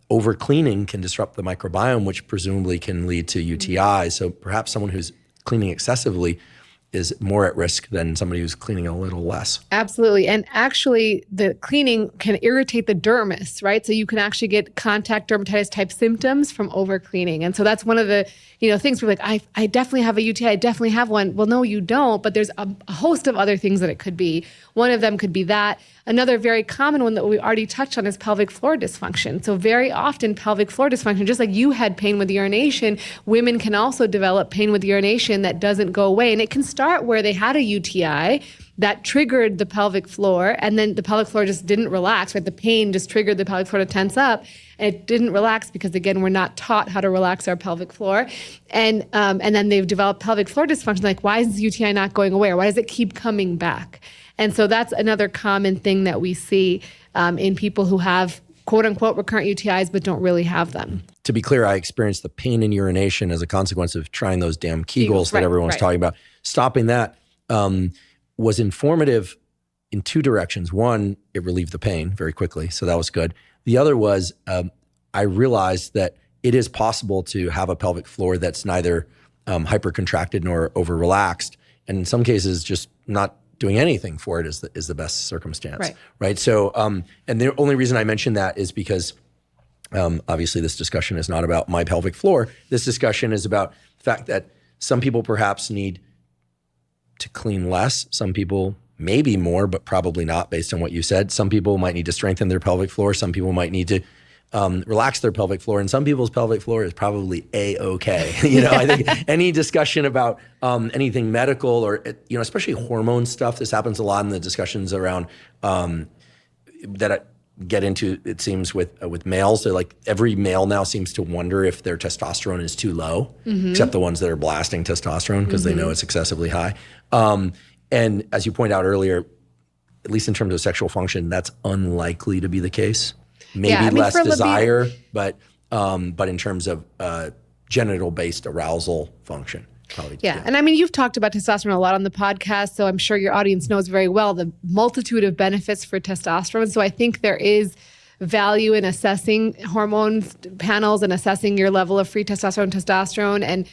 over cleaning can disrupt the microbiome, which presumably can lead to UTI. So perhaps someone who's cleaning excessively is more at risk than somebody who's cleaning a little less. Absolutely. And actually, the cleaning can irritate the dermis, right? So you can actually get contact dermatitis type symptoms from over cleaning. And so that's one of the things we're like, I definitely have a UTI, I definitely have one. Well, no, you don't, but there's a host of other things that it could be. One of them could be that. Another very common one that we already touched on is pelvic floor dysfunction. So very often pelvic floor dysfunction, just like you had pain with urination, women can also develop pain with urination that doesn't go away. And it can start where they had a UTI that triggered the pelvic floor, and then the pelvic floor just didn't relax, right? The pain just triggered the pelvic floor to tense up, and it didn't relax because, again, we're not taught how to relax our pelvic floor. And then they've developed pelvic floor dysfunction. Like, why is UTI not going away? Or why does it keep coming back? And so that's another common thing that we see in people who have quote unquote recurrent UTIs but don't really have them. To be clear, I experienced the pain in urination as a consequence of trying those damn Kegels that everyone's talking about. Stopping that was informative in two directions. One, it relieved the pain very quickly, so that was good. The other was I realized that it is possible to have a pelvic floor that's neither hypercontracted nor over-relaxed, and in some cases just not doing anything for it is the best circumstance, right? So, and the only reason I mention that is because obviously this discussion is not about my pelvic floor. This discussion is about the fact that some people perhaps need to clean less. Some people maybe more, but probably not based on what you said. Some people might need to strengthen their pelvic floor. Some people might need to relax their pelvic floor, and some people's pelvic floor is probably A-okay. I think any discussion about anything medical or, especially hormone stuff, this happens a lot in the discussions around that I get into, it seems, with males. They're like, every male now seems to wonder if their testosterone is too low, except the ones that are blasting testosterone because they know it's excessively high. And as you point out earlier, at least in terms of sexual function, that's unlikely to be the case. Maybe less desire, but in terms of genital-based arousal function, probably. Yeah, and I mean, you've talked about testosterone a lot on the podcast, so I'm sure your audience knows very well the multitude of benefits for testosterone. So I think there is value in assessing hormone panels and assessing your level of free testosterone. And